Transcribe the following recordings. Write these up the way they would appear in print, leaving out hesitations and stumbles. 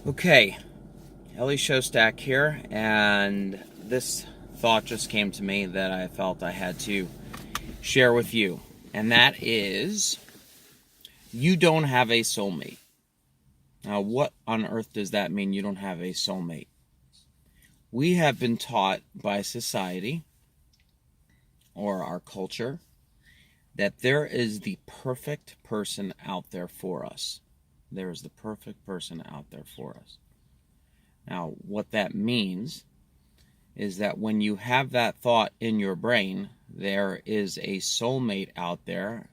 Okay, Ellie Showstack here, and this thought just came to me that I felt I had to share with you, and that is you don't have a soulmate. Now, what on earth does that mean, you don't have a soulmate? We have been taught by society or our culture that there is the perfect person out there for us. There is the perfect person out there for us. Now, what that means is that when you have that thought in your brain, there is a soulmate out there.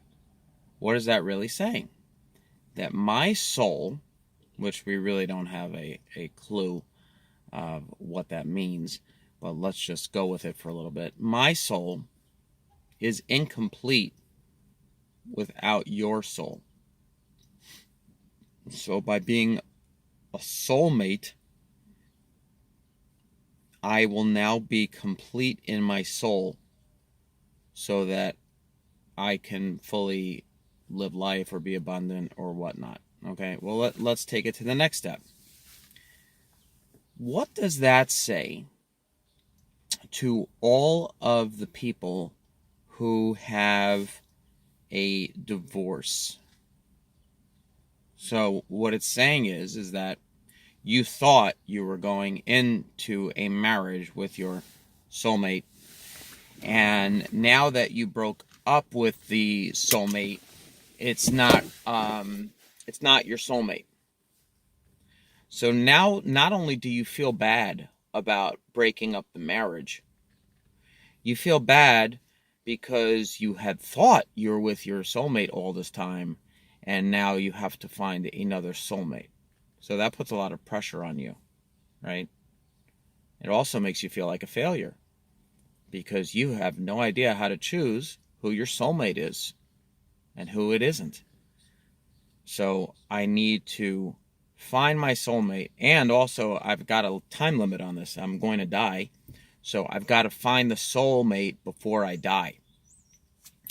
What is that really saying? That my soul, which we really don't have a clue of what that means, but let's just go with it for a little bit. My soul is incomplete without your soul. So by being a soulmate, I will now be complete in my soul so that I can fully live life or be abundant or whatnot. Okay, well, let's take it to the next step. What does that say to all of the people who have a divorce? So what it's saying is that you thought you were going into a marriage with your soulmate, and now that you broke up with the soulmate, it's not your soulmate. So now not only do you feel bad about breaking up the marriage, you feel bad because you had thought you were with your soulmate all this time, and now you have to find another soulmate. So that puts a lot of pressure on you, right? It also makes you feel like a failure because you have no idea how to choose who your soulmate is and who it isn't. So I need to find my soulmate, and also I've got a time limit on this. I'm going to die, so I've got to find the soulmate before I die.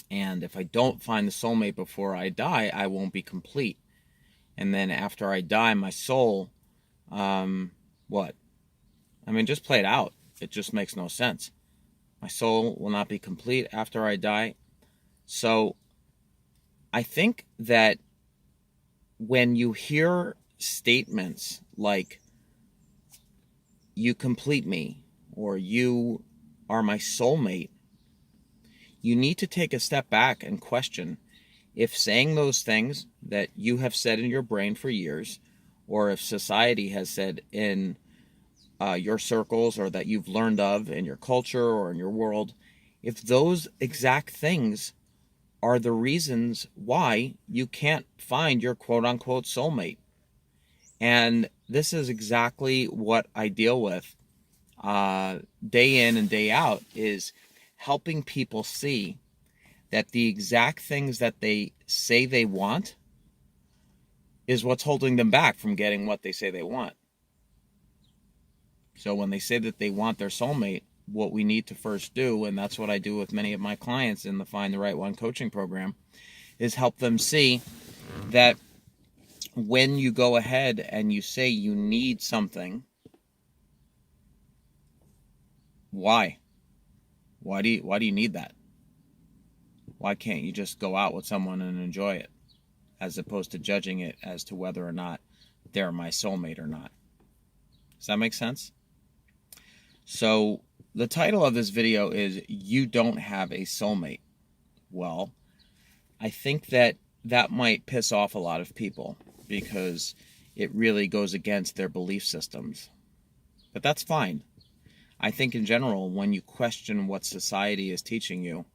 And if I don't find the soulmate before I die, I won't be complete. And then after I die, my soul, what? I mean, just play it out. It just makes no sense. My soul will not be complete after I die. So I think that when you hear statements like, you complete me, or you are my soulmate, you need to take a step back and question if saying those things that you have said in your brain for years, or if society has said in your circles, or that you've learned of in your culture or in your world, if those exact things are the reasons why you can't find your quote-unquote soulmate. And this is exactly what I deal with day in and day out, is helping people see that the exact things that they say they want is what's holding them back from getting what they say they want. So when they say that they want their soulmate, what we need to first do, and that's what I do with many of my clients in the Find the Right One coaching program, is help them see that when you go ahead and you say you need something, why? Why do you need that? Why can't you just go out with someone and enjoy it, as opposed to judging it as to whether or not they're my soulmate or not? Does that make sense? So the title of this video is You Don't Have a Soulmate. Well, I think that might piss off a lot of people because it really goes against their belief systems. But that's fine. I think in general, when you question what society is teaching you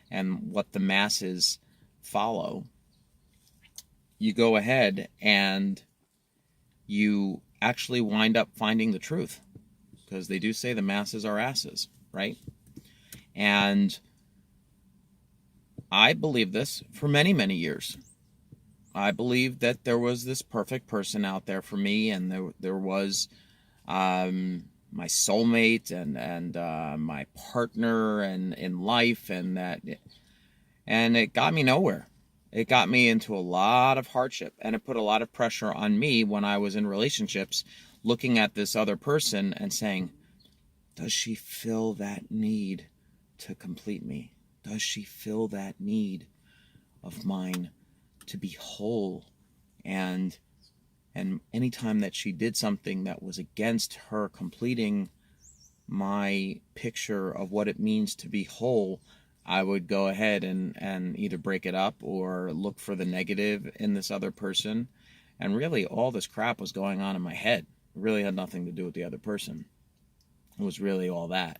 and what the masses follow, you go ahead and you actually wind up finding the truth, because they do say the masses are asses, right? And I believed this for many, many years. I believed that there was this perfect person out there for me, and there was my soulmate and my partner and in life, and it got me nowhere. it got me into a lot of hardship, and it put a lot of pressure on me when I was in relationships, looking at this other person and saying, does she fill that need to complete me? Does she fill that need of mine to be whole? And anytime that she did something that was against her completing my picture of what it means to be whole, I would go ahead and either break it up or look for the negative in this other person. And really, all this crap was going on in my head. It really had nothing to do with the other person. It was really all that.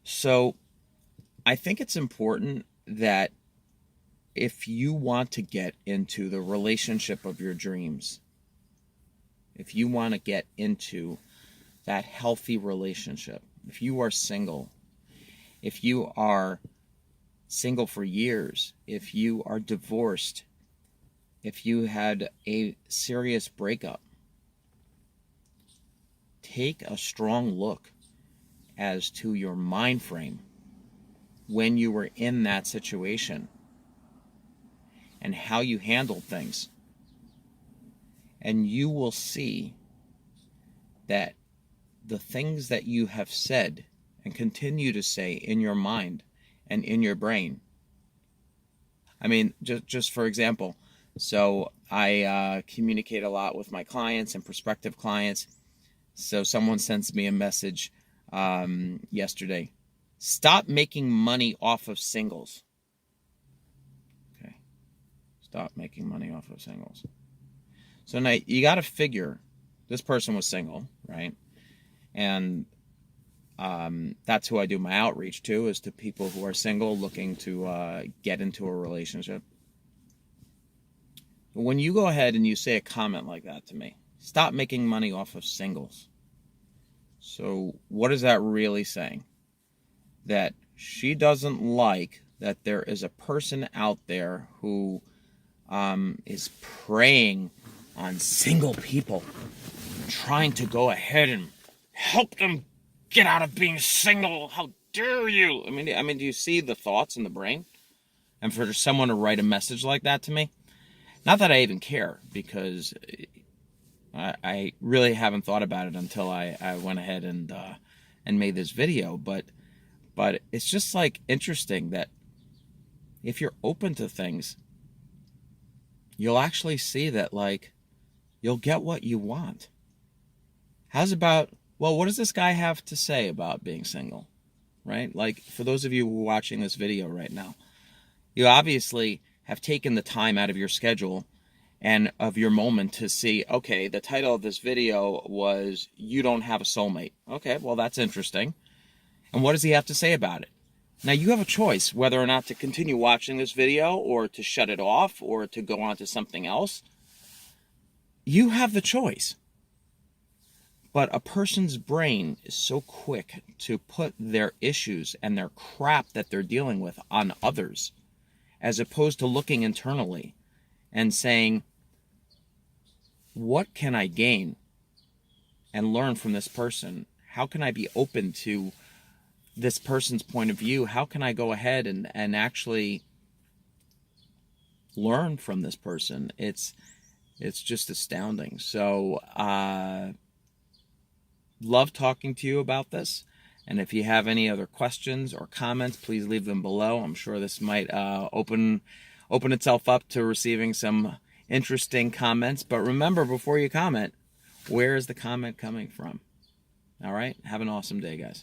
So I think it's important that if you want to get into the relationship of your dreams, if you want to get into that healthy relationship, if you are single, if you are single for years, if you are divorced, if you had a serious breakup, take a strong look as to your mind frame when you were in that situation and how you handled things. And you will see that the things that you have said and continue to say in your mind and in your brain. I mean, just for example, so I communicate a lot with my clients and prospective clients. So someone sends me a message yesterday. Stop making money off of singles. Okay. Stop making money off of singles. So now you got to figure this person was single, right? And that's who I do my outreach to, is to people who are single looking to get into a relationship. When you go ahead and you say a comment like that to me, stop making money off of singles. So what is that really saying? That she doesn't like that there is a person out there who is preying on single people, trying to go ahead and help them get out of being single. How dare you? I mean, do you see the thoughts in the brain? And for someone to write a message like that to me, not that I even care, because I really haven't thought about it until I went ahead and made this video. But it's just like interesting that if you're open to things, you'll actually see that, like, you'll get what you want. How's about, well, what does this guy have to say about being single, right? Like, for those of you who are watching this video right now, you obviously have taken the time out of your schedule and of your moment to see, okay, the title of this video was, You Don't Have a Soulmate. Okay, well, that's interesting. And what does he have to say about it? Now, you have a choice whether or not to continue watching this video or to shut it off or to go on to something else. You have the choice. But a person's brain is so quick to put their issues and their crap that they're dealing with on others, as opposed to looking internally and saying, what can I gain and learn from this person? How can I be open to this person's point of view? How can I go ahead and actually learn from this person? It's just astounding. So love talking to you about this. And if you have any other questions or comments, please leave them below. I'm sure this might open itself up to receiving some interesting comments. But remember, before you comment, where is the comment coming from? All right? Have an awesome day, guys.